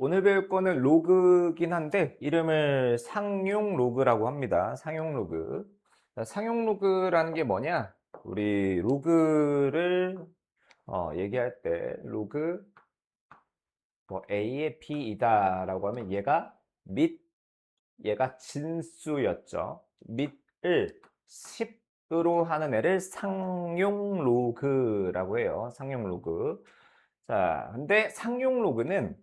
오늘 배울 거는 로그긴 한데 이름을 상용 로그라고 합니다. 상용 로그. 자, 상용 로그라는 게 뭐냐? 우리 로그를 얘기할 때 로그 뭐 A의 B이다라고 하면 얘가 얘가 진수였죠. 밑을 10으로 하는 애를 상용 로그라고 해요. 상용 로그. 자, 근데 상용 로그는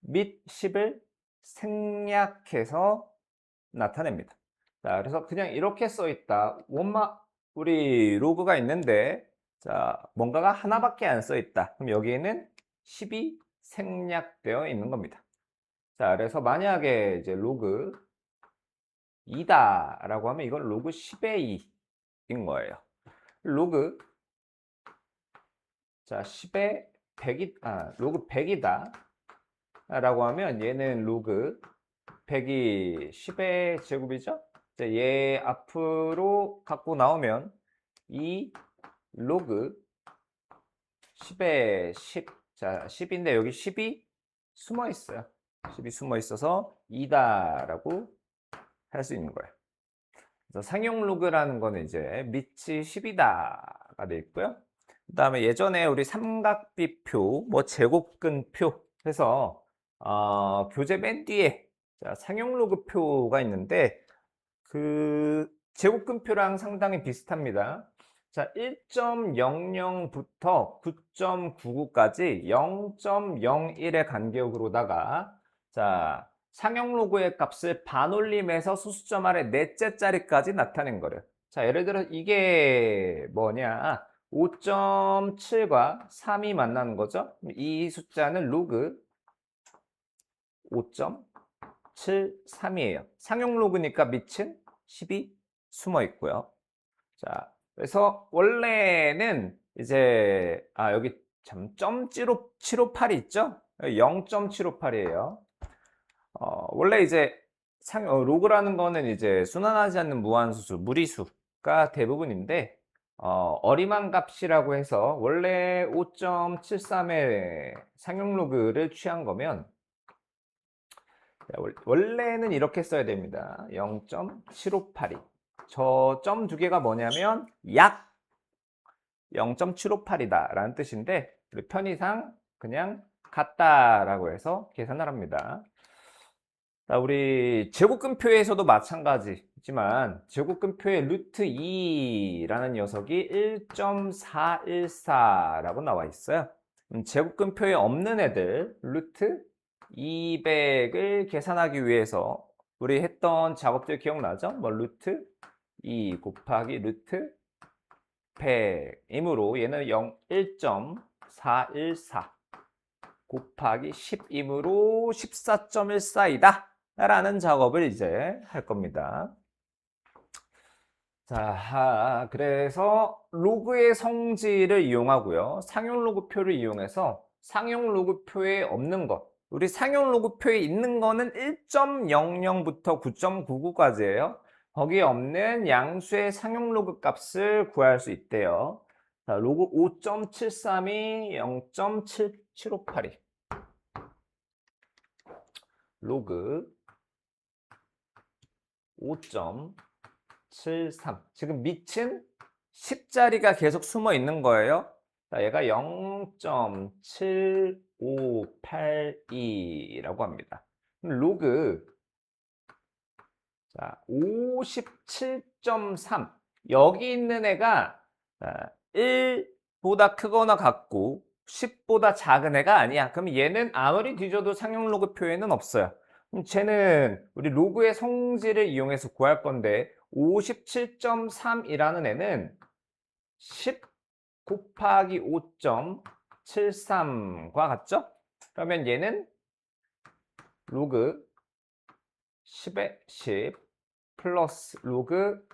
밑 10을 생략해서 나타냅니다. 자, 그래서 그냥 이렇게 써 있다. 우리 로그가 있는데, 자, 뭔가가 하나밖에 안 써 있다. 그럼 여기에는 10이 생략되어 있는 겁니다. 자, 그래서 만약에 이제 로그 2다라고 하면 이건 로그 10의 2인 거예요. 로그, 자, 10의 100로그 100이다. 라고 하면 얘는 로그 100이 10의 제곱이죠? 자, 얘 앞으로 갖고 나오면 이 로그 10의 10. 자, 10인데 여기 10이 숨어 있어요. 10이 숨어 있어서 2다라고 할 수 있는 거예요. 그래서 상용 로그라는 거는 이제 밑이 10이다가 돼 있고요. 그다음에 예전에 우리 삼각비표, 뭐 제곱근표 해서 교재 맨 뒤에 자, 상용 로그표가 있는데 그 제곱근표랑 상당히 비슷합니다. 자, 1.00부터 9.99까지 0.01의 간격으로다가 자, 상용 로그의 값을 반올림해서 소수점 아래 넷째 자리까지 나타낸 거를. 자, 예를 들어 이게 뭐냐? 5.7과 3이 만나는 거죠. 이 숫자는 로그 5.73이에요. 상용 로그니까 밑은 10이 숨어 있고요. 자, 그래서 원래는 이제 여기 참 0.758이 있죠? 0.758이에요. 원래 이제 로그라는 거는 이제 순환하지 않는 무한수수, 무리수가 대부분인데 어림한 값이라고 해서 원래 5.73의 상용 로그를 취한 거면 원래는 이렇게 써야 됩니다. 0.758이. 저 점 두 개가 뭐냐면 약 0.758이다 라는 뜻인데 편의상 그냥 같다라고 해서 계산을 합니다. 자, 우리 제곱근표에서도 마찬가지지만 제곱근표의 루트 2라는 녀석이 1.414라고 나와 있어요. 제곱근표에 없는 애들 루트 200을 계산하기 위해서 우리 했던 작업들 기억나죠? 뭐 루트 2 곱하기 루트 100이므로 얘는 1.414 곱하기 10이므로 14.14이다 라는 작업을 이제 할 겁니다. 자, 그래서 로그의 성질을 이용하고요. 상용 로그표를 이용해서 상용 로그표에 없는 것. 우리 상용 로그표에 있는 거는 1.00부터 9.99까지예요. 거기에 없는 양수의 상용 로그 값을 구할 수 있대요. 자, 로그 5.73이 0.7758이. 로그 5.73. 지금 밑은 10자리가 계속 숨어 있는 거예요. 자, 얘가 0.7582라고 합니다. 로그 자, 57.3. 여기 있는 애가 1보다 크거나 같고 10보다 작은 애가 아니야. 그럼 얘는 아무리 뒤져도 상용 로그 표에는 없어요. 그럼 쟤는 우리 로그의 성질을 이용해서 구할 건데 57.3이라는 애는 10 곱하기 5.73과 같죠? 그러면 얘는 로그 10의 10 플러스 로그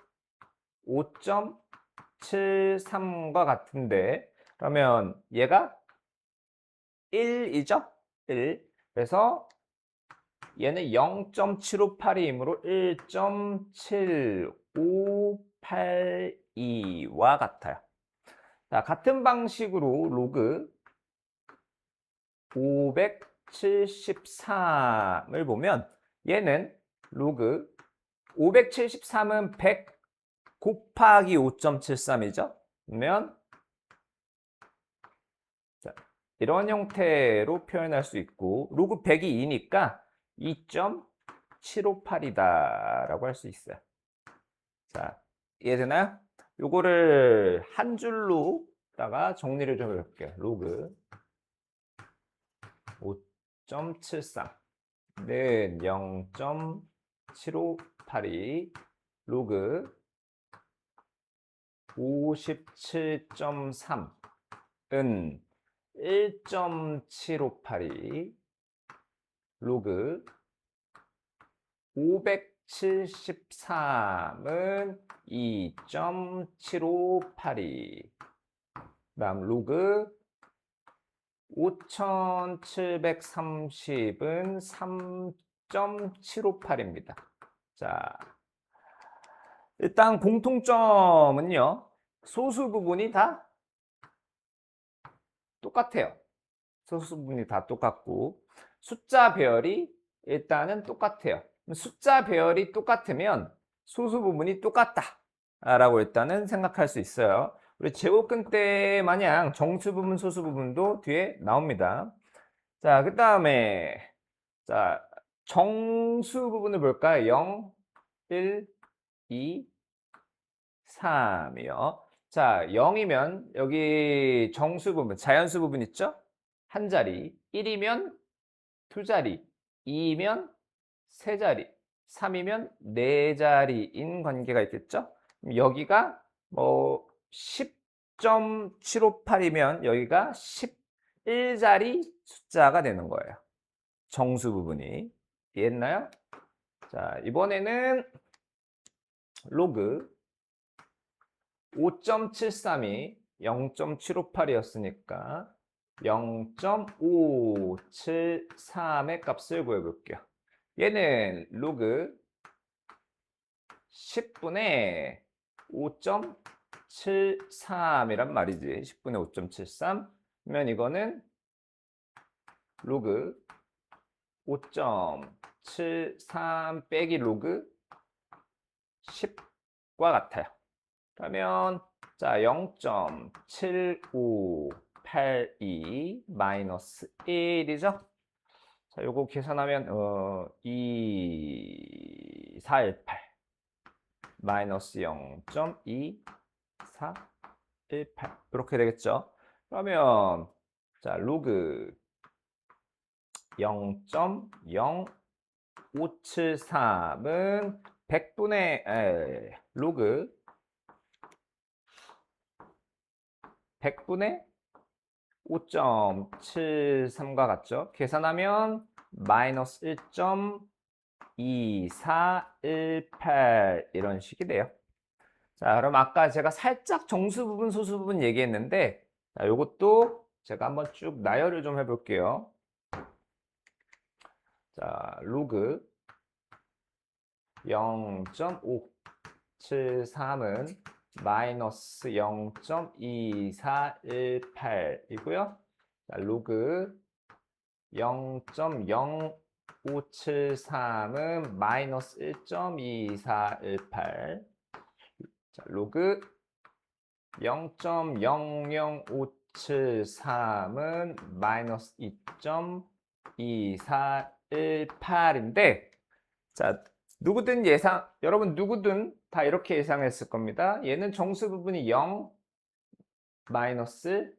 5.73과 같은데 그러면 얘가 1이죠? 1. 그래서 얘는 0.758이므로 1.7582와 같아요. 자, 같은 방식으로 로그 573을 보면 얘는 로그 573은 100 곱하기 5.73이죠. 그러면 자, 이런 형태로 표현할 수 있고 로그 100이 2니까 2.758이다 라고 할 수 있어요. 자, 이해되나요? 요거를 한 줄로다가 정리를 좀 해볼게요. 로그 5.73는 0.7582 로그 57.3은 1.7582 로그 573은 2.7582 다음 로그 5730은 3.758입니다. 자, 일단 공통점은요. 소수 부분이 다 똑같아요. 소수 부분이 다 똑같고 숫자 배열이 일단은 똑같아요. 숫자 배열이 똑같으면 소수 부분이 똑같다 라고 일단은 생각할 수 있어요. 우리 제곱근 때 마냥 정수 부분, 소수 부분도 뒤에 나옵니다. 자, 그 다음에 자 정수 부분을 볼까요? 0, 1, 2, 3이요. 자, 0이면 여기 정수 부분, 자연수 부분 있죠? 한 자리. 1이면 두 자리. 2이면 세 자리. 3이면 네 자리인 관계가 있겠죠? 그럼 여기가 뭐 10.758이면 여기가 11자리 숫자가 되는 거예요. 정수 부분이. 이해했나요? 자, 이번에는 로그 5.73이 0.758이었으니까 0.573의 값을 구해볼게요. 얘는 로그 10분의 5.73이란 말이지. 10분의 5.73 그러면 이거는 로그 5.73 빼기 로그 10과 같아요. 그러면 자 0.7582 마이너스 1이죠. 자 요거 계산하면 2418 마이너스 0.2418 이렇게 되겠죠. 그러면 자 로그 0.0573은 100분의 로그 100분의 5.73과 같죠? 계산하면 마이너스 1.2418 이런 식이 돼요. 자, 그럼 아까 제가 살짝 정수 부분, 소수 부분 얘기했는데 자, 요것도 제가 한번 쭉 나열을 좀 해볼게요. 자, 로그 0.573은 마이너스 0.2418이고요. 자, 로그 0.0573은 마이너스 1.2418. 자, 로그 0.00573은 마이너스 2.2418인데 자, 누구든 여러분 누구든 다 이렇게 예상했을 겁니다. 얘는 정수 부분이 0, 마이너스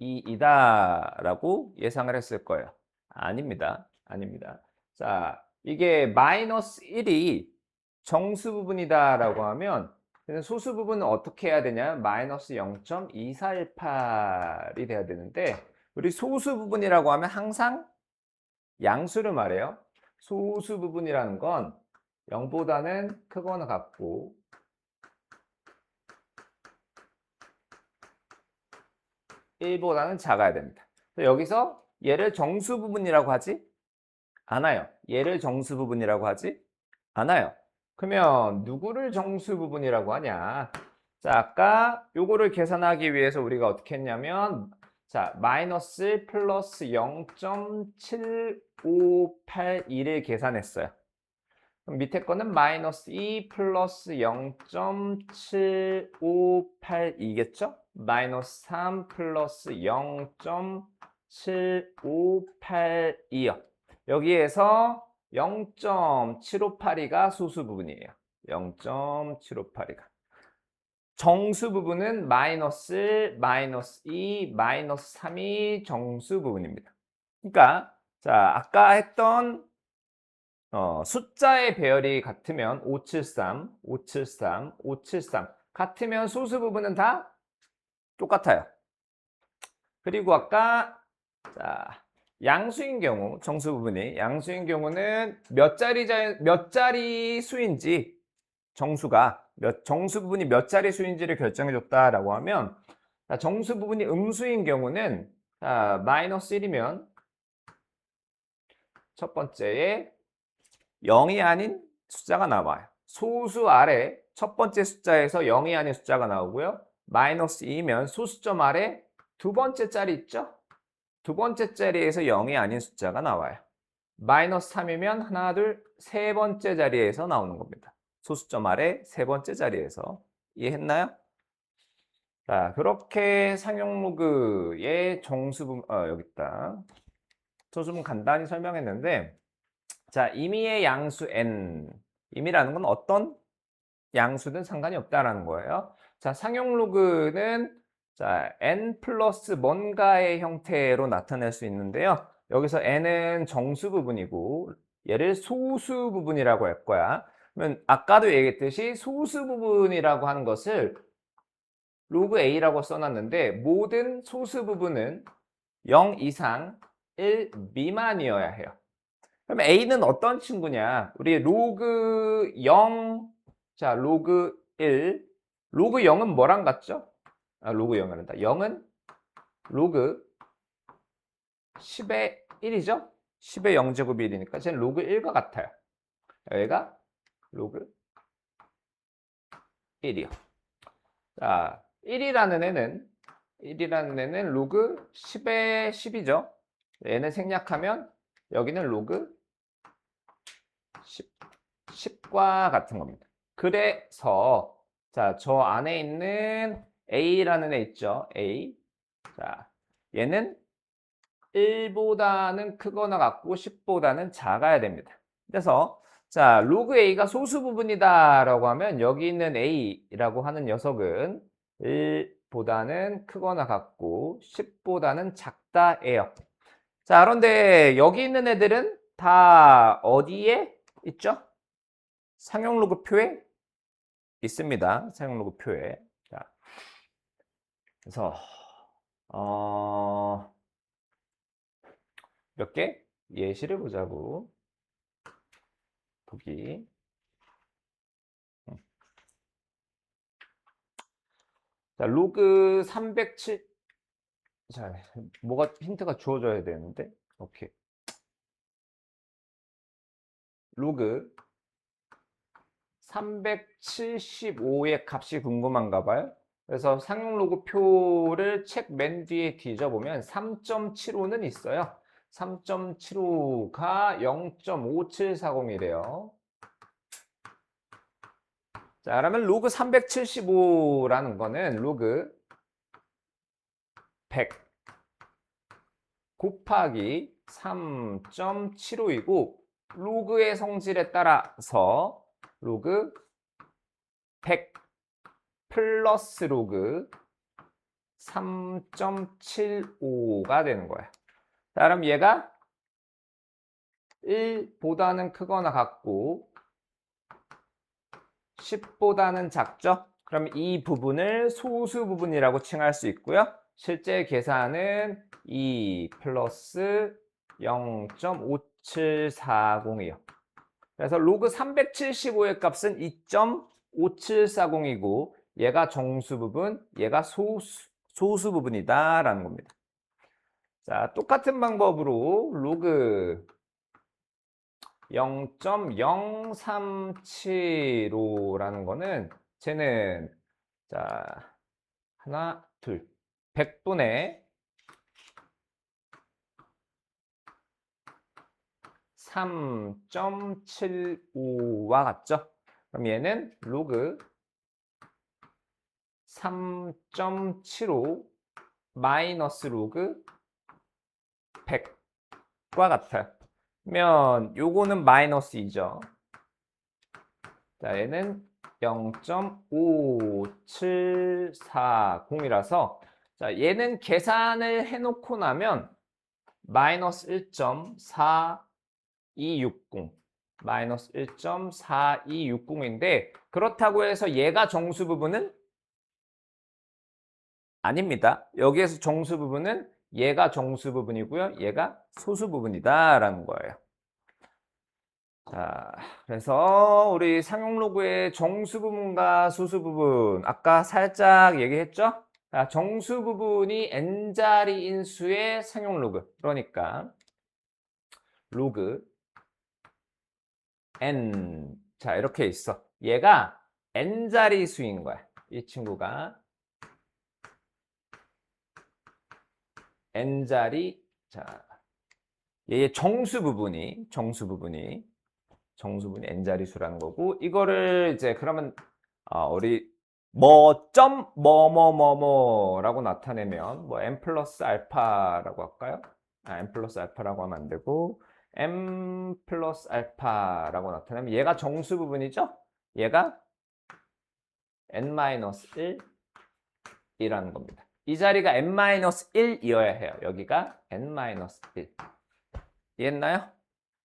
2이다 라고 예상을 했을 거예요. 아닙니다. 아닙니다. 자, 이게 마이너스 1이 정수 부분이다 라고 하면 소수 부분은 어떻게 해야 되냐? 마이너스 0.2418이 돼야 되는데 우리 소수 부분이라고 하면 항상 양수를 말해요. 소수 부분이라는 건 0보다는 크거나 같고 1보다는 작아야 됩니다. 여기서 얘를 정수 부분이라고 하지 않아요. 얘를 정수 부분이라고 하지 않아요. 그러면 누구를 정수 부분이라고 하냐? 자, 아까 요거를 계산하기 위해서 우리가 어떻게 했냐면 자, 마이너스 플러스 0.7582를 계산했어요. 그럼 밑에 거는 마이너스 2 플러스 0.7582겠죠? 마이너스 3 플러스 0.7582요. 여기에서 0.7582가 소수 부분이에요. 0.7582가. 정수 부분은 마이너스, 마이너스 2, 마이너스 3이 정수 부분입니다. 그러니까 자, 아까 했던 숫자의 배열이 같으면 573, 573, 573 같으면 소수 부분은 다 똑같아요. 그리고 아까 자, 양수인 경우, 정수 부분이 양수인 경우는 몇 자리 수인지 정수가 정수 부분이 몇 자리 수인지를 결정해 줬다라고 하면 자, 정수 부분이 음수인 경우는 자, 마이너스 1이면 첫 번째에 0이 아닌 숫자가 나와요. 소수 아래 첫 번째 숫자에서 0이 아닌 숫자가 나오고요. 마이너스 2면 소수점 아래 두 번째 자리 있죠? 두 번째 자리에서 0이 아닌 숫자가 나와요. 마이너스 3이면 하나, 둘, 세 번째 자리에서 나오는 겁니다. 소수점 아래 세 번째 자리에서. 이해했나요? 자, 그렇게 상용로그의 정수분, 여기 있다. 소수분 간단히 설명했는데, 자, 임의의 양수 n. 임의라는 건 어떤 양수든 상관이 없다라는 거예요. 자, 상용로그는 자, n 플러스 뭔가의 형태로 나타낼 수 있는데요. 여기서 n은 정수 부분이고 얘를 소수 부분이라고 할 거야. 그러면 아까도 얘기했듯이 소수 부분이라고 하는 것을 로그 a라고 써놨는데 모든 소수 부분은 0 이상 1 미만이어야 해요. 그럼 a는 어떤 친구냐? 우리 로그 0, 자, 로그 1. 로그 0은 뭐랑 같죠? 로그 0이 아니다. 0은 로그 10의 1이죠? 10의 0제곱이 1이니까 쟤는 로그 1과 같아요. 여기가 로그 1이요. 자, 1이라는 애는 로그 10의 10이죠. 얘는 생략하면 여기는 로그 10과 같은 겁니다. 그래서 자, 저 안에 있는 a라는 애 있죠? a. 자, 얘는 1보다는 크거나 같고 10보다는 작아야 됩니다. 그래서 자, 로그 a가 소수 부분이다라고 하면 여기 있는 a라고 하는 녀석은 1보다는 크거나 같고 10보다는 작다예요. 자, 그런데 여기 있는 애들은 다 어디에 있죠? 상용 로그 표에 있습니다. 상용 로그 표에. 자, 그래서 몇 개 예시를 보자고. 보기. 자, 로그 307. 자, 뭐가 힌트가 주어져야 되는데. 오케이. 로그 375의 값이 궁금한가 봐요. 그래서 상용 로그 표를 책 맨 뒤에 뒤져보면 3.75는 있어요. 3.75가 0.5740이래요. 자, 그러면 로그 375라는 거는 로그 100 곱하기 3.75이고 로그의 성질에 따라서 로그 100 플러스 로그 3.75가 되는 거야. 자, 그럼 얘가 1보다는 크거나 같고 10보다는 작죠? 그럼 이 부분을 소수 부분이라고 칭할 수 있고요. 실제 계산은 2 플러스 0.5740이요. 그래서 로그 375의 값은 2.5740이고 얘가 정수 부분, 얘가 소수 부분이다 라는 겁니다. 자, 똑같은 방법으로 로그 0.0375라는 거는 쟤는 자, 하나, 둘, 100분의 3.75와 같죠? 그럼 얘는 로그 3.75 마이너스 로그 100과 같아요. 그러면 요거는 마이너스 2죠. 자, 얘는 0.5740이라서 자, 얘는 계산을 해놓고 나면 마이너스 1.4260 마이너스 1.4260인데 그렇다고 해서 얘가 정수 부분은 아닙니다. 여기에서 정수 부분은 얘가 정수 부분이고요. 얘가 소수 부분이다 라는 거예요. 자, 그래서 우리 상용로그의 정수 부분과 소수 부분 아까 살짝 얘기했죠? 자, 정수 부분이 n자리 인수의 상용로그 그러니까 로그 n 자 이렇게 있어. 얘가 n자리 수인 거야. 이 친구가 n자리 자 얘의 정수 부분이 n자리 수라는 거고 이거를 이제 그러면 우리 점 뭐뭐뭐뭐라고 나타내면 뭐 n 플러스 알파라고 할까요? n 플러스 알파라고 하면 안 되고 m 플러스 알파라고 나타내면 얘가 정수 부분이죠? 얘가 n 마이너스 1이라는 겁니다. 이 자리가 n 마이너스 1이어야 해요. 여기가 n 마이너스 1. 이해했나요?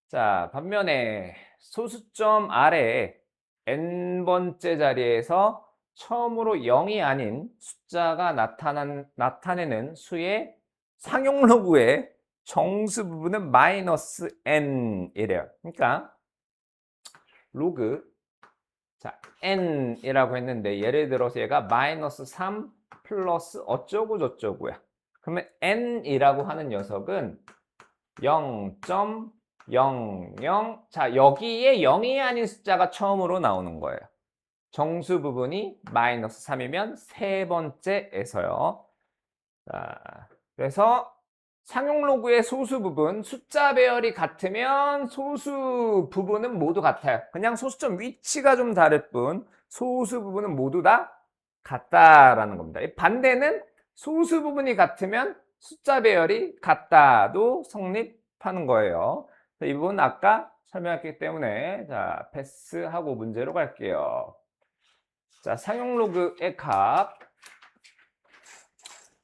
자, 반면에 소수점 아래에 n번째 자리에서 처음으로 0이 아닌 숫자가 나타내는 수의 상용로그의 정수 부분은 마이너스 n이래요. 그러니까 로그 자 n이라고 했는데 예를 들어서 얘가 마이너스 3 플러스 어쩌고 저쩌고야. 그러면 n이라고 하는 녀석은 0.00 자 여기에 0이 아닌 숫자가 처음으로 나오는 거예요. 정수 부분이 마이너스 3이면 세 번째에서요. 자, 그래서 상용로그의 소수 부분 숫자 배열이 같으면 소수 부분은 모두 같아요. 그냥 소수점 위치가 좀 다를 뿐 소수 부분은 모두 다 같다라는 겁니다. 반대는 소수 부분이 같으면 숫자 배열이 같다도 성립하는 거예요. 이 부분 아까 설명했기 때문에 자 패스하고 문제로 갈게요. 자 상용로그의 값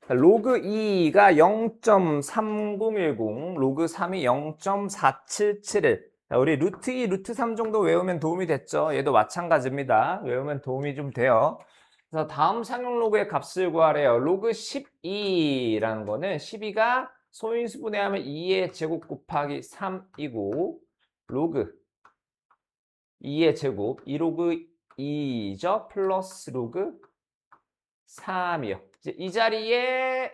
로그 2가 0.3010, 로그 3이 0.4771. 우리 루트 2, 루트 3 정도 외우면 도움이 됐죠? 얘도 마찬가지입니다. 외우면 도움이 좀 돼요. 그래서 다음 상용 로그의 값을 구하래요. 로그 12라는 거는 12가 소인수 분해하면 2의 제곱 곱하기 3이고 로그 2의 제곱 2로그 2죠? 플러스 로그 3이요. 이 자리에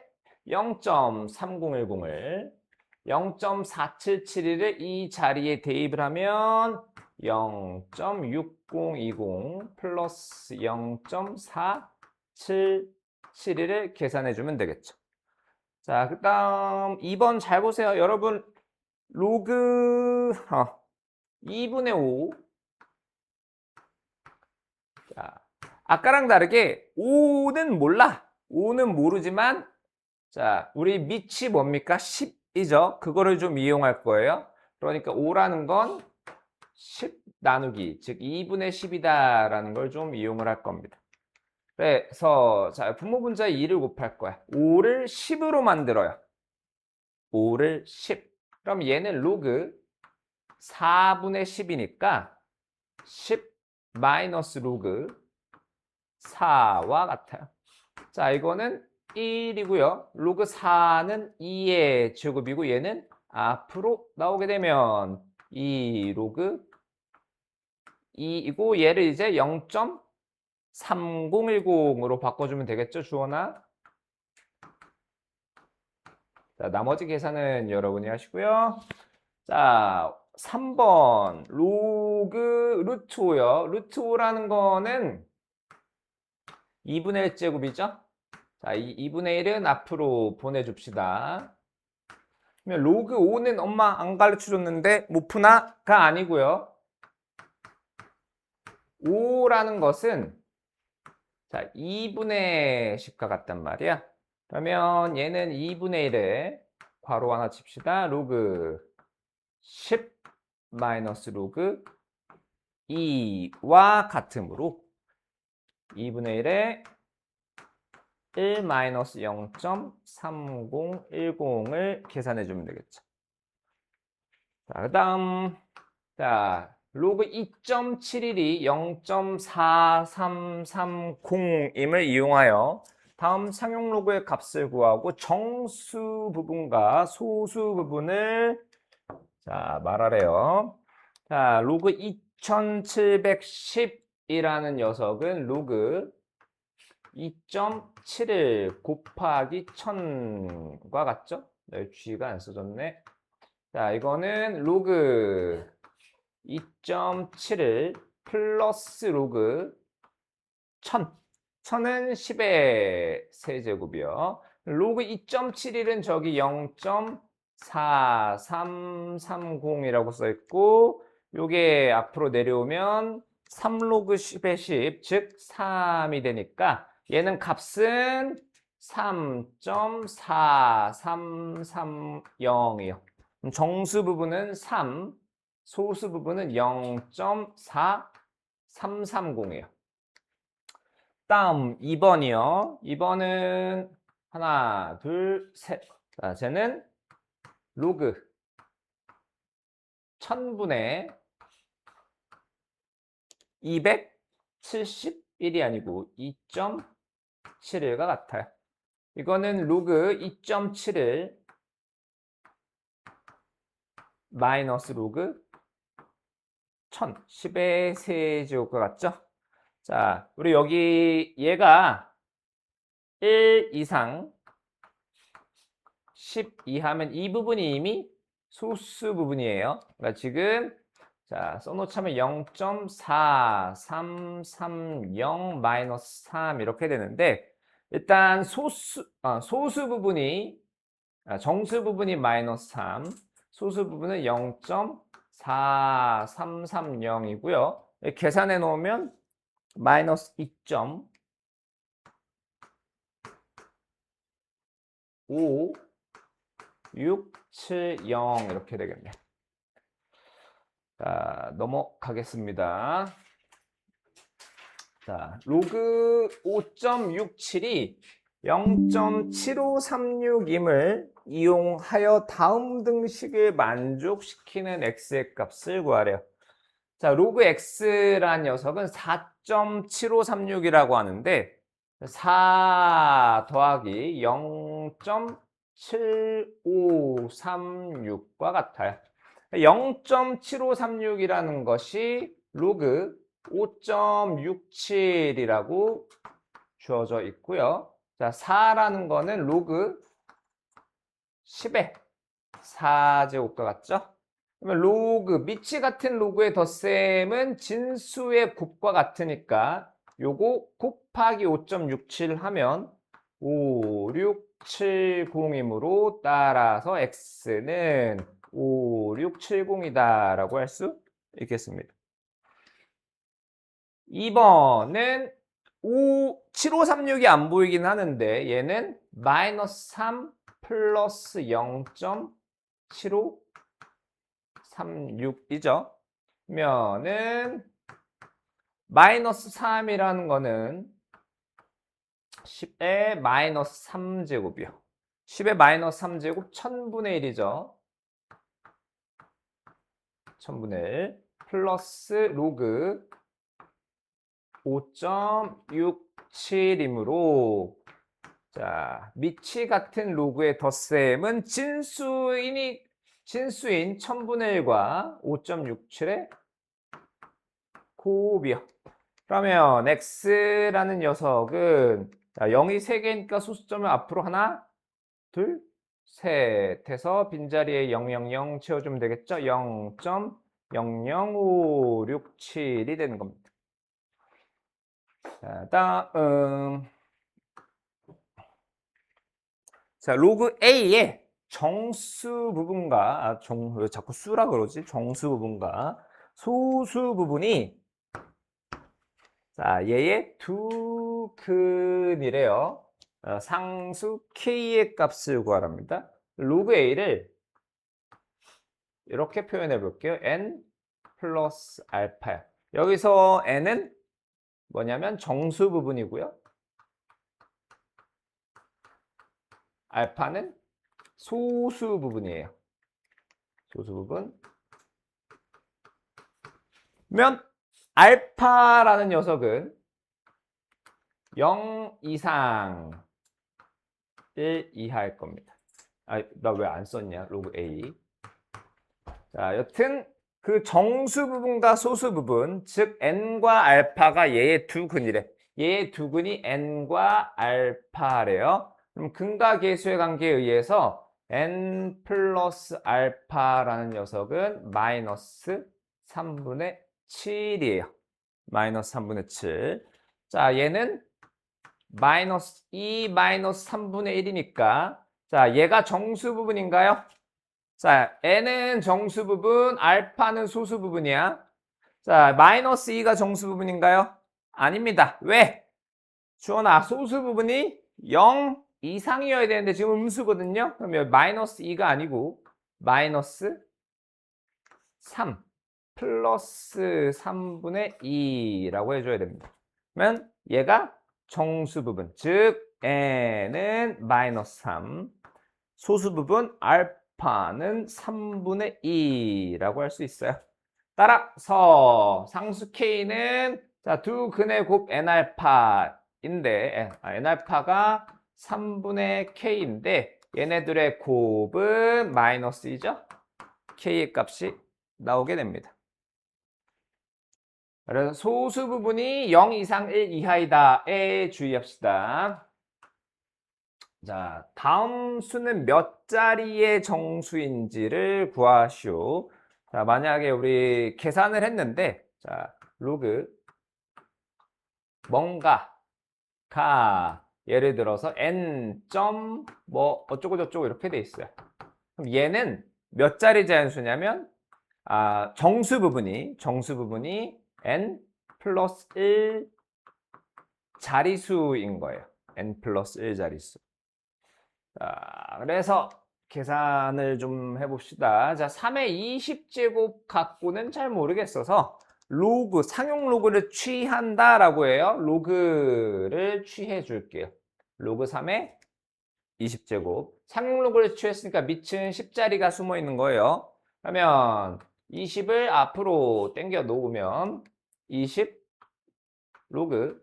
0.3010을 0.4771을 이 자리에 대입을 하면 0.6020 플러스 0.4771을 계산해 주면 되겠죠. 자, 그 다음 2번 잘 보세요. 여러분 로그 2분의 5 자, 아까랑 다르게 5는 몰라. 5는 모르지만 자, 우리 밑이 뭡니까? 10이죠. 그거를 좀 이용할 거예요. 그러니까 5라는 건 10 나누기, 즉 2분의 10이다라는 걸 좀 이용을 할 겁니다. 그래서 자, 분모분자에 2를 곱할 거야. 5를 10으로 만들어요. 5를 10. 그럼 얘는 로그 4분의 10이니까 10 마이너스 로그 4와 같아요. 자, 이거는 1이고요. 로그 4는 2의 제곱이고 얘는 앞으로 나오게 되면 2 로그 2이고 얘를 이제 0.3010으로 바꿔주면 되겠죠, 주원아? 자, 나머지 계산은 여러분이 하시고요. 자, 3번 로그 루트 5요. 루트 5라는 거는 2분의 1제곱이죠? 자, 이 2분의 1은 앞으로 보내줍시다. 그러면 로그 5는 엄마 안 가르쳐줬는데 못 푸나가 아니고요. 5라는 것은 자 2분의 10과 같단 말이야. 그러면 얘는 2분의 1에 괄호 하나 칩시다. 로그 10 마이너스 로그 2와 같으므로 2분의 1에 1 마이너스 0.3010을 계산해 주면 되겠죠. 자, 그 다음 자 로그 2.71이 0.4330임을 이용하여 다음 상용 로그의 값을 구하고 정수 부분과 소수 부분을 자 말하래요. 자 로그 2710이라는 녀석은 로그 2.7을 곱하기 1000과 같죠? 네, G가 안 써졌네. 자, 이거는 로그 2.7을 플러스 로그 1000. 1000은 10의 세제곱이요. 로그 2.71은 저기 0.4330이라고 써 있고, 요게 앞으로 내려오면 3로그 10의 10, 즉 3이 되니까 얘는 값은 3.4330이요. 정수 부분은 3, 소수 부분은 0.4330이에요. 다음 2번이요. 2번은 하나, 둘, 셋. 자, 쟤는 로그 1000분의 271이 아니고 2.71과 같아요. 이거는 로그 2.7을 마이너스 로그 1000, 10의 세제곱과 같죠? 자, 우리 여기 얘가 1 이상 10 이하면 이 부분이 이미 소수 부분이에요. 그러니까 지금 자 써놓자면 0.4330 마이너스 3 이렇게 되는데 일단 소수 부분이 정수 부분이 마이너스 3, 소수 부분은 0.4330이고요. 계산해 놓으면 마이너스 2.5 670 이렇게 되겠네. 자, 넘어가겠습니다. 자, 로그 5.67이 0.7536임을 이용하여 다음 등식을 만족시키는 x의 값을 구하래요. 자, 로그 x란 녀석은 4.7536이라고 하는데 4 더하기 0.7536과 같아요. 0.7536이라는 것이 로그 5.67이라고 주어져 있고요. 자, 4라는 거는 로그 10의 4제곱과 같죠? 그러면 로그, 미치 같은 로그의 덧셈은 진수의 곱과 같으니까 요거 곱하기 5.67 하면 5670이므로 따라서 x는 5670이다 라고 할 수 있겠습니다. 2번은 7536이 안 보이긴 하는데 얘는 마이너스 3 플러스 0.7536이죠. 그러면은 마이너스 3이라는 거는 10의 마이너스 3제곱이요. 10의 마이너스 3제곱 1000분의 1이죠. 1000분의 1 플러스 로그 5.67이므로 자, 미치 같은 로그의 덧셈은 진수인 1000분의 1과 5.67의 곱이요. 그러면 x라는 녀석은 자, 0이 3개니까 소수점을 앞으로 하나, 둘, 셋 해서 빈자리에 000 채워주면 되겠죠? 0.00567이 되는 겁니다. 자, 다음 자, 로그 A에 정수 부분과 왜 자꾸 수라 그러지? 정수 부분과 소수 부분이 자, 얘의 두 근이래요. 상수 k의 값을 구하랍니다. 로그 a를 이렇게 표현해 볼게요. n 플러스 알파야. 여기서 n은 뭐냐면 정수 부분이고요. 알파는 소수 부분이에요. 소수 부분. 그러면 알파라는 녀석은 0 이상 1 이하일 겁니다. 나 왜 안 썼냐? 로그 A. 자, 여튼 그 정수 부분과 소수 부분, 즉 n과 알파가 얘의 두 근이래. 얘의 두 근이 n과 알파래요. 그럼 근과 계수의 관계에 의해서 n 플러스 알파라는 녀석은 마이너스 3분의 7이에요. 마이너스 3분의 7. 자, 얘는 마이너스 2 마이너스 3분의 1이니까 자, 얘가 정수 부분인가요? 자, n은 정수 부분, 알파는 소수 부분이야. 자, 마이너스 2가 정수 부분인가요? 아닙니다. 왜? 주원아, 소수 부분이 0 이상이어야 되는데 지금 음수거든요. 그러면 마이너스 2가 아니고 마이너스 3 플러스 3분의 2라고 해줘야 됩니다. 그러면 얘가 정수 부분, 즉 n은 마이너스 3, 소수 부분 알파는 3분의 2라고 할 수 있어요. 따라서 상수 k는 자, 두 근의 곱 n알파인데 n알파가 3분의 k인데 얘네들의 곱은 마이너스 2죠. k의 값이 나오게 됩니다. 그래서 소수 부분이 0 이상 1 이하이다에 주의합시다. 자, 다음 수는 몇 자리의 정수인지를 구하시오. 자, 만약에 우리 계산을 했는데, 자, 로그 뭔가가 예를 들어서 n 점 뭐 어쩌고 저쩌고 이렇게 돼 있어요. 그럼 얘는 몇 자리 자연수냐면 정수 부분이 n 플러스 1 자리수인 거예요. n 플러스 1 자리수. 자, 그래서 계산을 좀 해봅시다. 자, 3의 20제곱 갖고는 잘 모르겠어서 로그, 상용 로그를 취한다라고 해요. 로그를 취해 줄게요. 로그 3의 20제곱. 상용 로그를 취했으니까 밑은 10자리가 숨어 있는 거예요. 그러면 20을 앞으로 당겨 놓으면 20 로그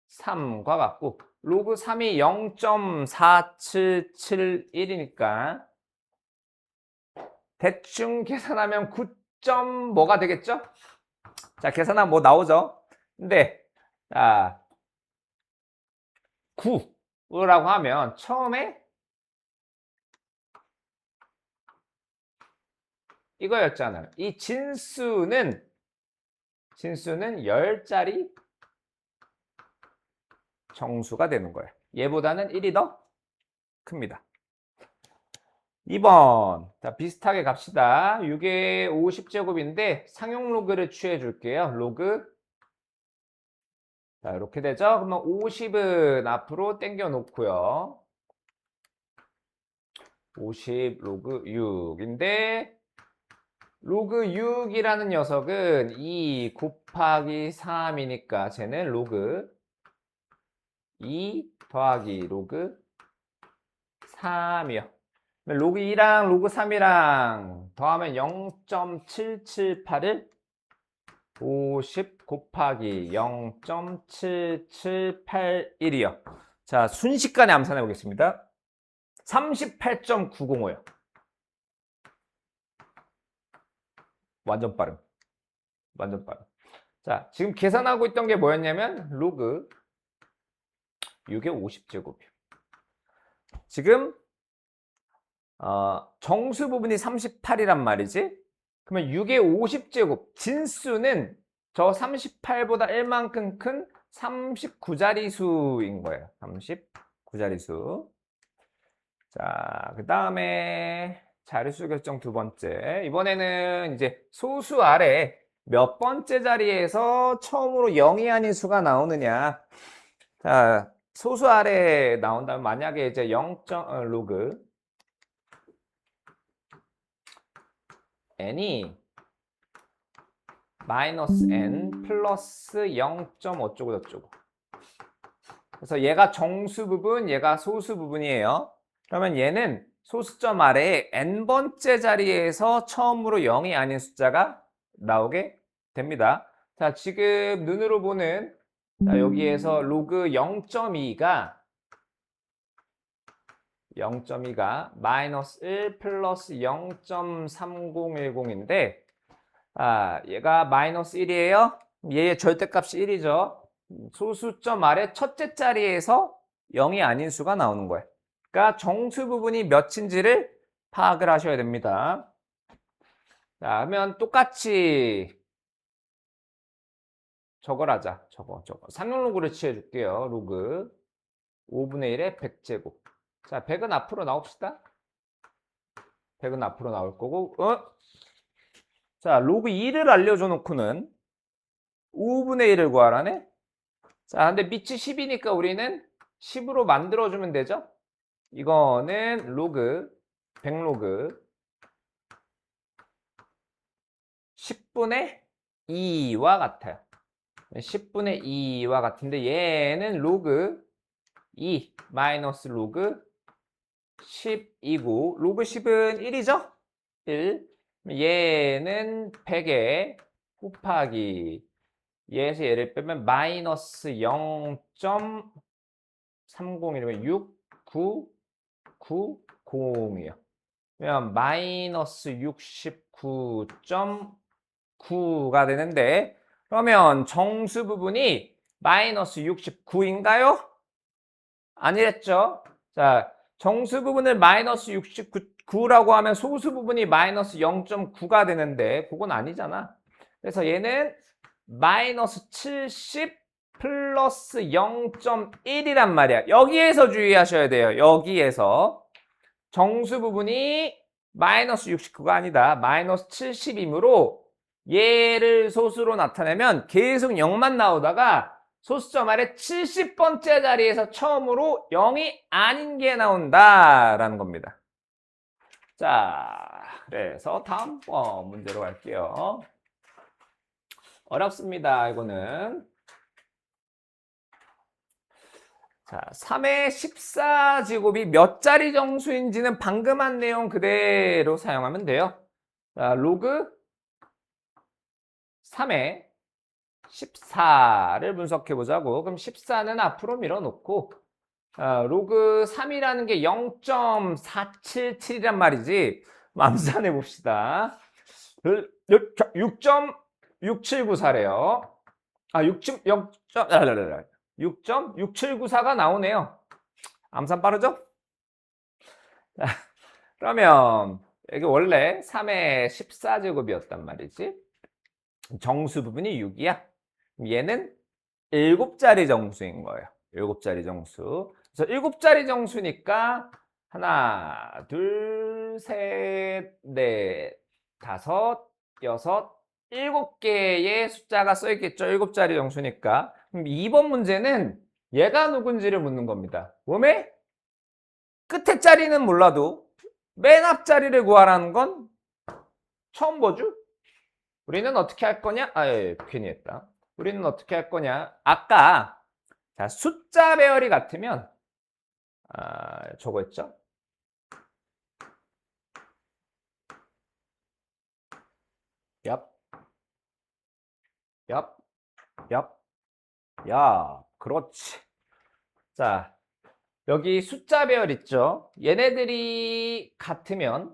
3과 같고 로그 3이 0.4771이니까 대충 계산하면 9. 뭐가 되겠죠? 자, 계산하면 뭐 나오죠? 근데 9라고 하면 처음에 이거였잖아요. 이 진수는 10자리 정수가 되는 거예요. 얘보다는 1이 더 큽니다. 2번. 자, 비슷하게 갑시다. 6의 50제곱인데 상용 로그를 취해 줄게요. 로그. 자, 이렇게 되죠? 그러면 50은 앞으로 당겨 놓고요. 50 로그 6인데 로그 6이라는 녀석은 2 곱하기 3이니까 쟤는 로그 2 더하기 로그 3이요. 로그 2랑 로그 3이랑 더하면 0.778을 50 곱하기 0.7781이요. 자, 순식간에 암산해 보겠습니다. 38.905요. 완전 빠름. 완전 빠름. 자, 지금 계산하고 있던 게 뭐였냐면 로그 6의 50제곱이요. 지금 정수 부분이 38이란 말이지. 그러면 6의 50제곱 진수는 저 38보다 1만큼 큰 39자리수인 거예요. 39자리수. 자, 그 다음에 자릿수 결정 두 번째. 이번에는 이제 소수 아래 몇 번째 자리에서 처음으로 0이 아닌 수가 나오느냐. 자, 소수 아래 나온다면 만약에 이제 0. 로그 n이 마이너스 n 플러스 0. 어쩌고 저쩌고. 그래서 얘가 정수 부분, 얘가 소수 부분이에요. 그러면 얘는 소수점 아래에 n번째 자리에서 처음으로 0이 아닌 숫자가 나오게 됩니다. 자, 지금 눈으로 보는 자, 여기에서 로그 0.2가 마이너스 1 플러스 0.3010인데 얘가 마이너스 1이에요. 얘의 절대값이 1이죠. 소수점 아래 첫째 자리에서 0이 아닌 수가 나오는 거예요. 그러니까 정수 부분이 몇인지를 파악을 하셔야 됩니다. 자, 그러면 똑같이 저걸 하자. 저거. 상용로그를 취해줄게요. 로그 5분의 1의 100제곱. 자, 100은 앞으로 나옵시다. 100은 앞으로 나올 거고, 자, 로그 2를 알려줘 놓고는 5분의 1을 구하라네? 자, 근데 밑이 10이니까 우리는 10으로 만들어주면 되죠? 이거는 로그, 100로그 10분의 2와 같아요. 10분의 2와 같은데 얘는 로그 2 마이너스 로그 10이고 로그 10은 1이죠? 1. 얘는 100에 곱하기 얘에서 얘를 빼면 마이너스 0.30이면 6, 9, 9, 0이에요. 그러면 마이너스 69.9가 되는데 그러면 정수 부분이 마이너스 69인가요? 아니랬죠? 자, 정수 부분을 마이너스 69라고 하면 소수 부분이 마이너스 0.9가 되는데 그건 아니잖아. 그래서 얘는 마이너스 70 플러스 0.1이란 말이야. 여기에서 주의하셔야 돼요. 여기에서. 정수 부분이 마이너스 69가 아니다. 마이너스 70이므로 얘를 소수로 나타내면 계속 0만 나오다가 소수점 아래 70번째 자리에서 처음으로 0이 아닌 게 나온다라는 겁니다. 자, 그래서 다음번 문제로 갈게요. 어렵습니다, 이거는. 자, 3의 14제곱이 몇 자리 정수인지는 방금 한 내용 그대로 사용하면 돼요. 자, 로그 3의 14를 분석해 보자고. 그럼 14는 앞으로 밀어놓고 로그 3이라는 게 0.477이란 말이지. 암산해 봅시다. 6.6794래요. 6.6794가 나오네요. 암산 빠르죠? 그러면 이게 원래 3의 14제곱이었단 말이지. 정수 부분이 6이야. 얘는 7자리 정수인 거예요. 7자리 정수. 그래서 7자리 정수니까 하나, 둘, 셋, 넷, 다섯, 여섯, 7개의 숫자가 써 있겠죠. 7자리 정수니까. 그럼 2번 문제는 얘가 누군지를 묻는 겁니다. 몸에 끝에 자리는 몰라도 맨 앞자리를 구하라는 건 처음 보죠? 우리는 어떻게 할 거냐? 괜히 했다. 우리는 어떻게 할 거냐? 아까 자, 숫자 배열이 같으면 저거 있죠? 얍, 얍, 얍, 야, 그렇지. 자, 여기 숫자 배열 있죠? 얘네들이 같으면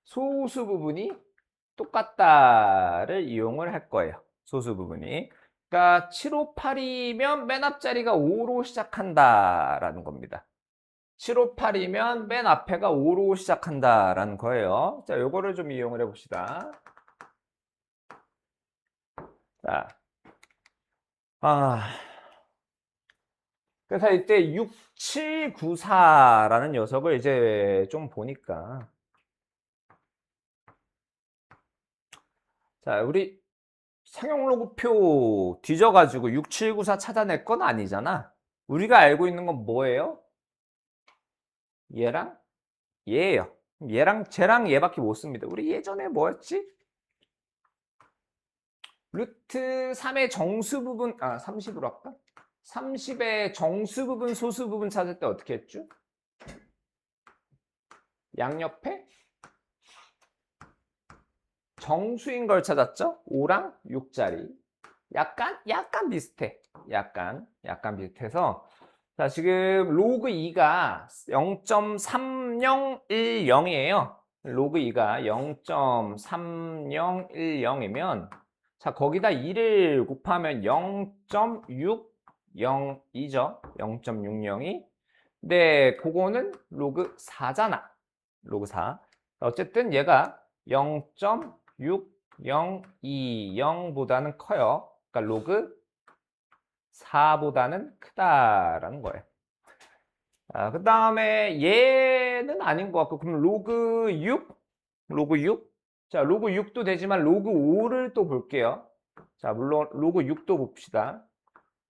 소수 부분이 똑같다를 이용을 할 거예요. 소수 부분이. 그러니까 758이면 맨 앞자리가 5로 시작한다라는 겁니다. 758이면 맨 앞에가 5로 시작한다라는 거예요. 자, 요거를 좀 이용을 해봅시다. 자, 그래서 이때 6794라는 녀석을 이제 좀 보니까 자, 우리 상용로그표 뒤져가지고 6794 찾아낼 건 아니잖아. 우리가 알고 있는 건 뭐예요? 얘랑 얘예요. 얘랑 쟤랑 얘밖에 못 씁니다. 우리 예전에 뭐였지? 루트 3의 정수 부분, 30으로 할까? 30의 정수 부분, 소수 부분 찾을 때 어떻게 했죠? 양옆에 정수인 걸 찾았죠? 5랑 6짜리. 약간 비슷해. 약간 비슷해서. 자, 지금 로그 2가 0.3010이에요. 로그 2가 0.3010이면 자, 거기다 2를 곱하면 0.602죠. 0.602. 근데 그거는 로그 4잖아. 로그 4. 어쨌든 얘가 0.6020보다는 커요. 그러니까 로그 4보다는 크다라는 거예요. 그 다음에 얘는 아닌 것 같고, 그럼 로그 6? 로그 6? 자, 로그 6도 되지만 로그 5를 또 볼게요. 자, 물론 로그 6도 봅시다.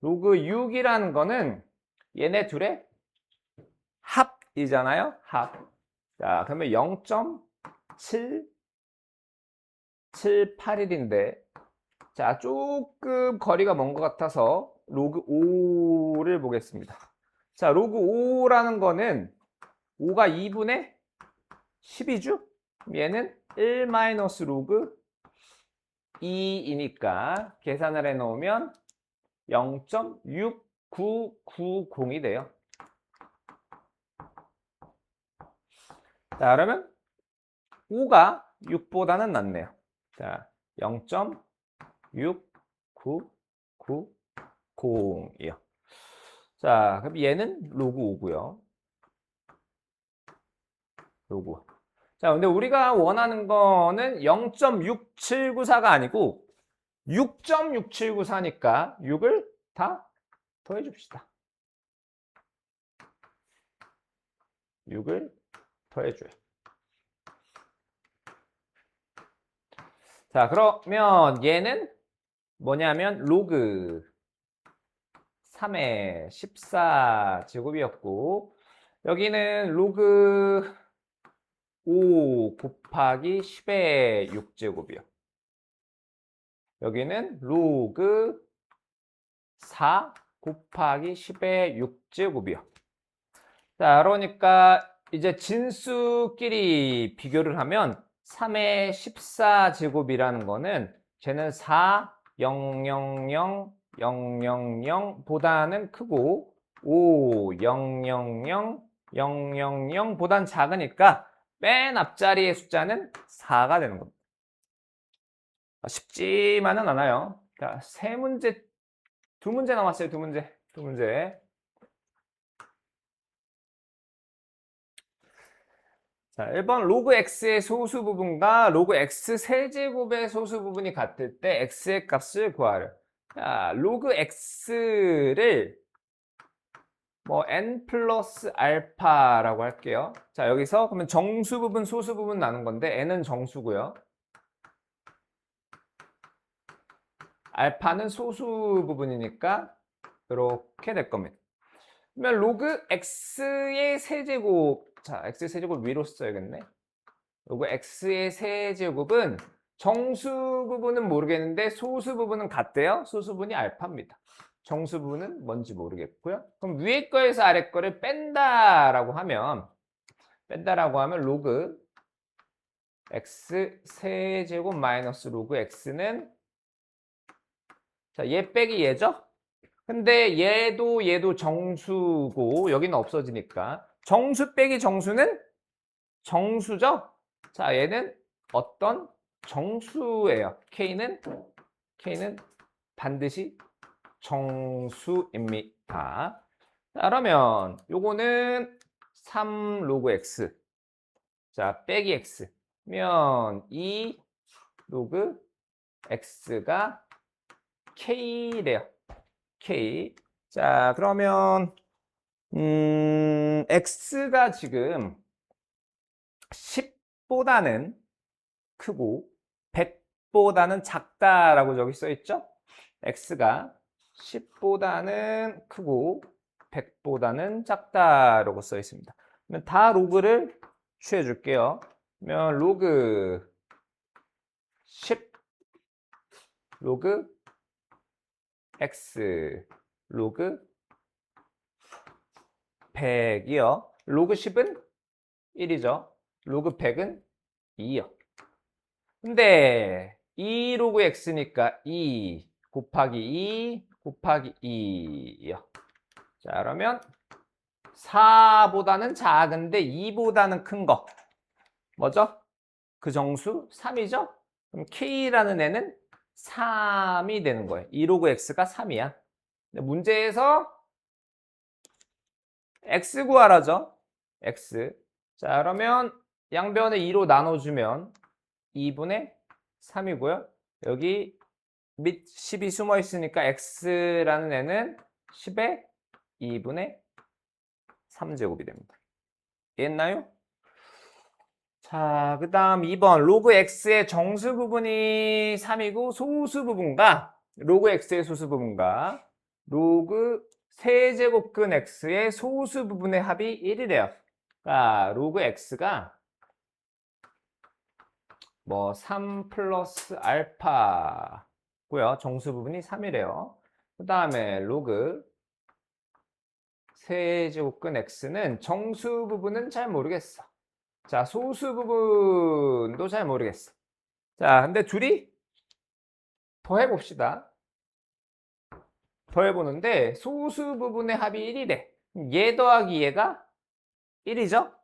로그 6이라는 거는 얘네 둘의 합이잖아요. 합. 자, 그러면 0.778인데, 자, 조금 거리가 먼 것 같아서 로그 5를 보겠습니다. 자, 로그 5라는 거는 5가 2분의 10이죠? 얘는 1 마이너스 로그 2이니까 계산을 해 놓으면 0.6990이 돼요. 자, 그러면 5가 6보다는 낫네요. 자, 0.6990이요. 자, 그럼 얘는 로그 5고요. 로그 5. 자, 근데 우리가 원하는 거는 0.6794가 아니고 6.6794니까 6을 다 더해 줍시다. 6을 더해줘요. 자, 그러면 얘는 뭐냐면 로그 3의 14제곱이었고 여기는 로그 5 곱하기 10의 6제곱이요. 여기는 로그 4 곱하기 10의 6제곱이요. 자, 그러니까 이제 진수끼리 비교를 하면 3의 14제곱이라는 거는 쟤는 4, 0, 0, 0, 0, 0, 0보다는 크고 5, 0, 0, 0, 0, 0, 0보단 작으니까 맨 앞자리의 숫자는 4가 되는 겁니다. 쉽지만은 않아요. 자, 세 문제, 두 문제 남았어요. 두 문제. 자, 1번 로그 x의 소수 부분과 로그 x 세제곱의 소수 부분이 같을 때 x의 값을 구하래. 자, 로그 x를 뭐 n 플러스 알파라고 할게요. 자, 여기서 그러면 정수 부분, 소수 부분 나눈 건데 n은 정수고요. 알파는 소수 부분이니까 이렇게 될 겁니다. 그러면 로그 x의 세제곱, 자, x의 세제곱 위로 써야겠네. 요거 x의 세제곱은 정수 부분은 모르겠는데 소수 부분은 같대요. 소수 부분이 알파입니다. 정수 부분은 뭔지 모르겠고요. 그럼 위에 거에서 아래 거를 뺀다라고 하면 로그 x 세제곱 마이너스 로그 x는 자, 얘 빼기 얘죠? 근데 얘도 정수고 여기는 없어지니까 정수 빼기 정수는 정수죠? 자, 얘는 어떤 정수예요. K는 반드시 정수입니다. 자, 그러면 요거는 3 로그 x. 자, 빼기 x면 2 로그 x가 K래요. K. 자, 그러면 x가 지금 10보다는 크고 100보다는 작다라고 저기 써 있죠? x가 10보다는 크고 100보다는 작다라고 써 있습니다. 그러면 다 로그를 취해 줄게요. 그러면 로그 10 로그 x 로그 100이요. 로그 10은 1이죠. 로그 100은 2요. 근데 2 로그 x니까 2 곱하기 2 곱하기 2요. 자, 그러면 4보다는 작은데 2보다는 큰 거. 뭐죠? 그 정수 3이죠? 그럼 k라는 애는 3이 되는 거예요. 2 로그 x가 3이야. 문제에서 x 구하라죠. x. 자, 그러면 양변을 2로 나눠주면 2분의 3이고요. 여기 밑 10이 숨어 있으니까 x라는 애는 10의 2분의 3제곱이 됩니다. 이해했나요? 자, 그 다음 2번 로그 x의 정수 부분이 3이고 소수 부분과 로그 x의 소수 부분과 로그 세제곱근 x의 소수 부분의 합이 1이래요. 그러니까 로그 x가 뭐 3 플러스 알파고요. 정수 부분이 3이래요. 그 다음에 로그 세제곱근 x는 정수 부분은 잘 모르겠어. 자, 소수 부분도 잘 모르겠어. 자, 근데 둘이 더해봅시다. 더해보는데 소수 부분의 합이 1이래. 얘 더하기 얘가 1이죠?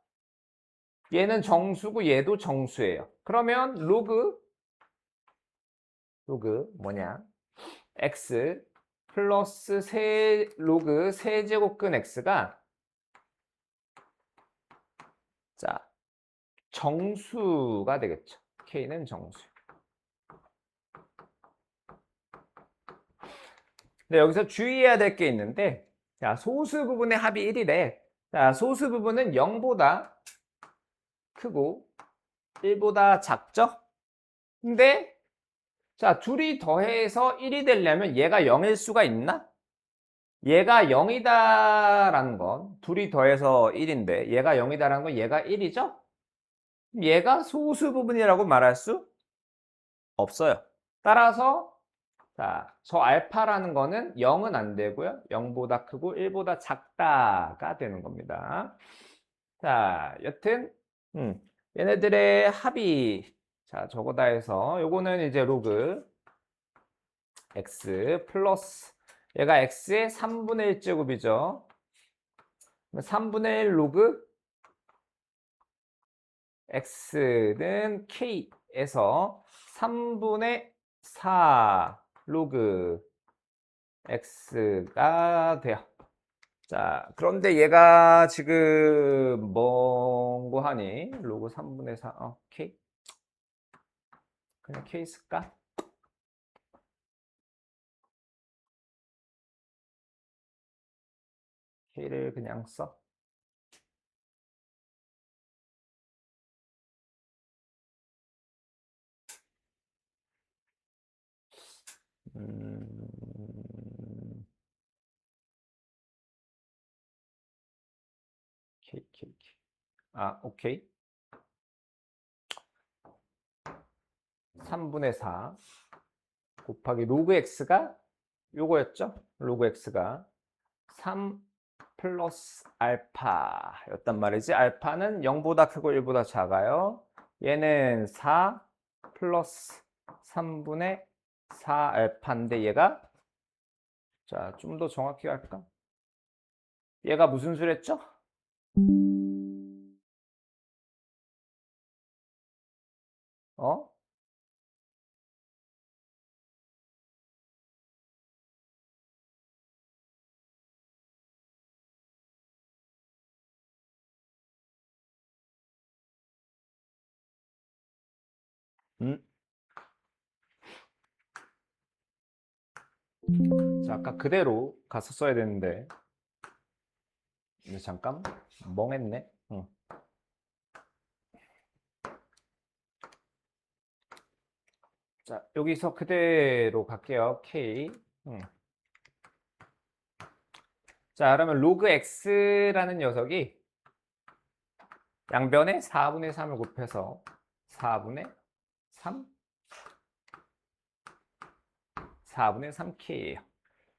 얘는 정수고 얘도 정수예요. 그러면 로그 뭐냐? x 플러스 로그 세제곱근 x가 자 정수가 되겠죠. k는 정수. 근데 여기서 주의해야 될 게 있는데 자, 소수 부분의 합이 1이래. 자, 소수 부분은 0보다 크고 1보다 작죠? 근데 자, 둘이 더해서 1이 되려면 얘가 0일 수가 있나? 얘가 0이다라는 건 둘이 더해서 1인데 얘가 0이다라는 건 얘가 1이죠? 얘가 소수 부분이라고 말할 수 없어요. 따라서 자, 저 알파라는 거는 0은 안 되고요. 0보다 크고 1보다 작다가 되는 겁니다. 자, 여튼 얘네들의 합이 자, 저거다 해서 요거는 이제 로그 x 플러스 얘가 x의 3분의 1제곱이죠. 3분의 1 로그 x는 k에서 3분의 4 로그 x가 돼요. 자, 그런데 얘가 지금 뭐고 하니? 로그 3분의 4, k? 그냥 k 쓸까? k를 그냥 써. k. 아, 오케이. 3분의 4 곱하기 로그 x가 요거였죠? 로그 x가 3 플러스 알파였단 말이지. 알파는 0보다 크고 1보다 작아요. 얘는 4 플러스 3분의 4 알파인데 얘가 자, 좀 더 정확히 할까? 얘가 무슨 수랬죠? 어? 음? 자, 아까 그대로 가서 써야 되는데 근데 잠깐 멍했네. 응. 자, 여기서 그대로 갈게요. K. 응. 자, 그러면 로그 x라는 녀석이 양변에 4분의 3을 곱해서 4분의 3, 4분의 3k예요.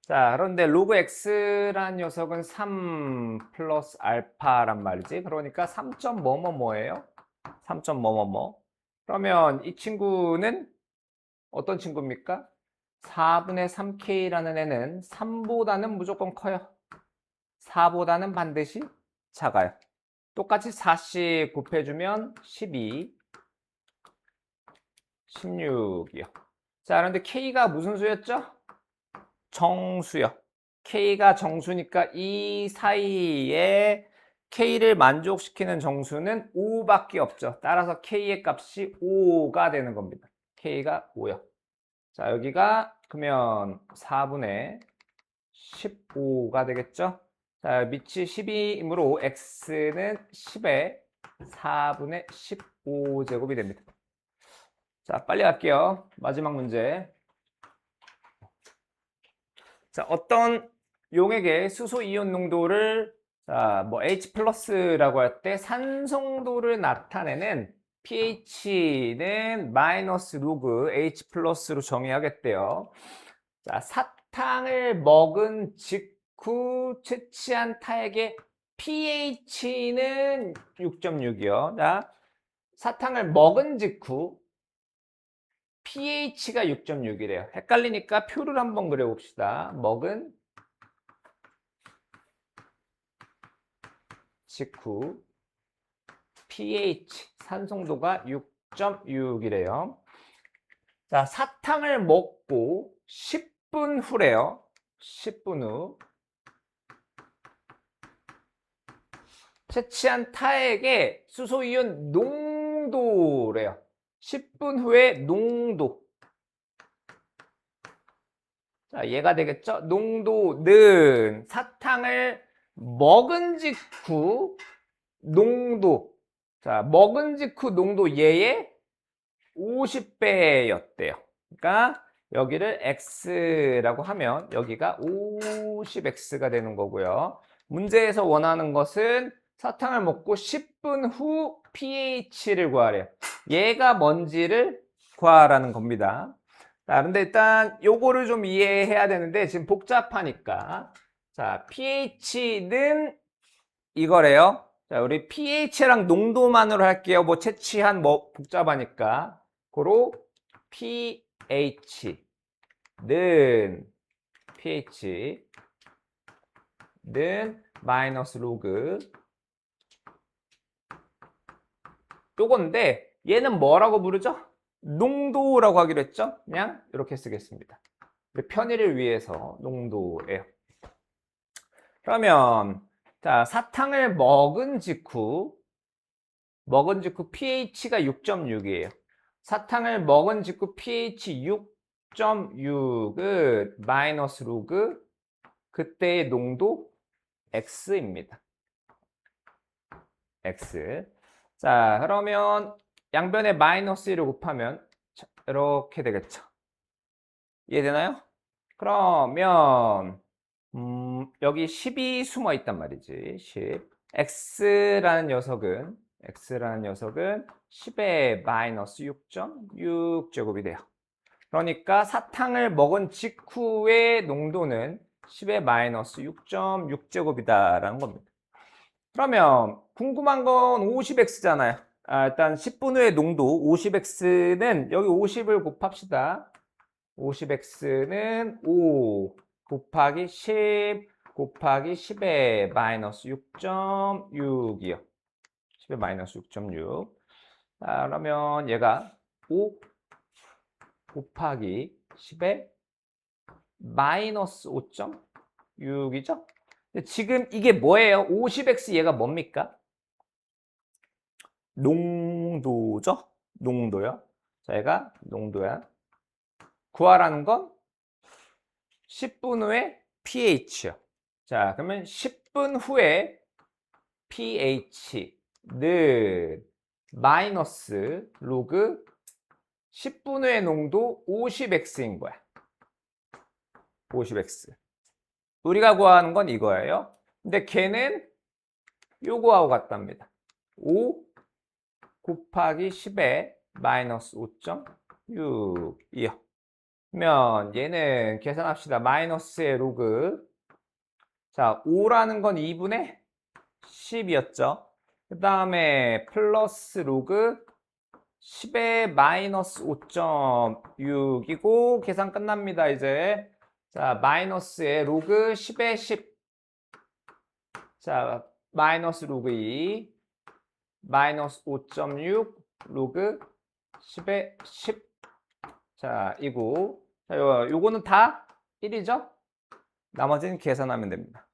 자, 그런데 로그 x라는 녀석은 3 플러스 알파란 말이지. 그러니까 3. 뭐뭐뭐예요? 3. 뭐뭐뭐. 그러면 이 친구는 어떤 친구입니까? 4분의 3k라는 애는 3보다는 무조건 커요. 4보다는 반드시 작아요. 똑같이 4씩 곱해주면 12, 16이요. 자, 그런데 k가 무슨 수였죠? 정수요. k가 정수니까 이 사이에 k를 만족시키는 정수는 5밖에 없죠. 따라서 k의 값이 5가 되는 겁니다. k가 5요. 자, 여기가 그러면 4분의 15가 되겠죠? 자, 밑이 12이므로 x는 10의 4분의 15제곱이 됩니다. 자, 빨리 갈게요. 마지막 문제. 자, 어떤 용액의 수소 이온 농도를 뭐 H 플러스라고 할 때 산성도를 나타내는 pH는 마이너스 로그 H 플러스로 정의하겠대요. 자, 사탕을 먹은 직후 채취한 타액의 pH는 6.6이요. 자, 사탕을 먹은 직후 pH가 6.6이래요. 헷갈리니까 표를 한번 그려봅시다. 먹은 직후 pH 산성도가 6.6이래요. 자, 사탕을 먹고 10분 후래요. 10분 후 채취한 타액의 수소이온 농도래요. 10분 후에 농도. 자, 얘가 되겠죠? 농도는 사탕을 먹은 직후 농도. 자, 먹은 직후 농도 얘의 50배였대요. 그러니까 여기를 x라고 하면 여기가 50x가 되는 거고요. 문제에서 원하는 것은 사탕을 먹고 10분 후 pH를 구하래요. 얘가 뭔지를 구하라는 겁니다. 자, 근데 일단 요거를 좀 이해해야 되는데 지금 복잡하니까. 자, pH는 이거래요. 자, 우리 pH랑 농도만으로 할게요. 뭐 채취한 뭐 복잡하니까. 고로 pH는 마이너스 로그 요건데 얘는 뭐라고 부르죠? 농도라고 하기로 했죠? 그냥 이렇게 쓰겠습니다. 편의를 위해서 농도예요. 그러면 자, 사탕을 먹은 직후 pH가 6.6이에요. 사탕을 먹은 직후 pH 6.6은 마이너스 로그 그때의 농도 x입니다. x. 자, 그러면 양변에 마이너스 1을 곱하면 이렇게 되겠죠. 이해되나요? 그러면 여기 10이 숨어 있단 말이지. 10. x라는 녀석은 10의 마이너스 6.6제곱이 돼요. 그러니까 사탕을 먹은 직후의 농도는 10의 마이너스 6.6제곱이다라는 겁니다. 그러면 궁금한 건 50x잖아요. 일단 10분 후의 농도 50x는 여기 50을 곱합시다. 50x는 5 곱하기 10 곱하기 10의 마이너스 6.6이요. 10의 마이너스 6.6. 그러면 얘가 5 곱하기 10의 마이너스 5.6이죠. 지금 이게 뭐예요? 50x 얘가 뭡니까? 농도죠? 농도요. 자, 얘가 농도야. 구하라는 건 10분 후에 pH요. 자, 그러면 10분 후에 pH는 마이너스 로그 10분의 농도 50x인 거야. 50x. 우리가 구하는 건 이거예요. 근데 걔는 요거하고 같답니다. 5 곱하기 10에 마이너스 5.6이요. 그러면 얘는 계산합시다. 마이너스의 로그. 자, 5라는 건 2분의 10이었죠. 그 다음에 플러스 로그 10에 마이너스 5.6이고 계산 끝납니다. 이제 자, 마이너스의 로그 10에 10. 자, 마이너스 로그 2 마이너스 5.6 로그 10에 10. 자, 이거 자, 요거는 다 1이죠? 나머지는 계산하면 됩니다.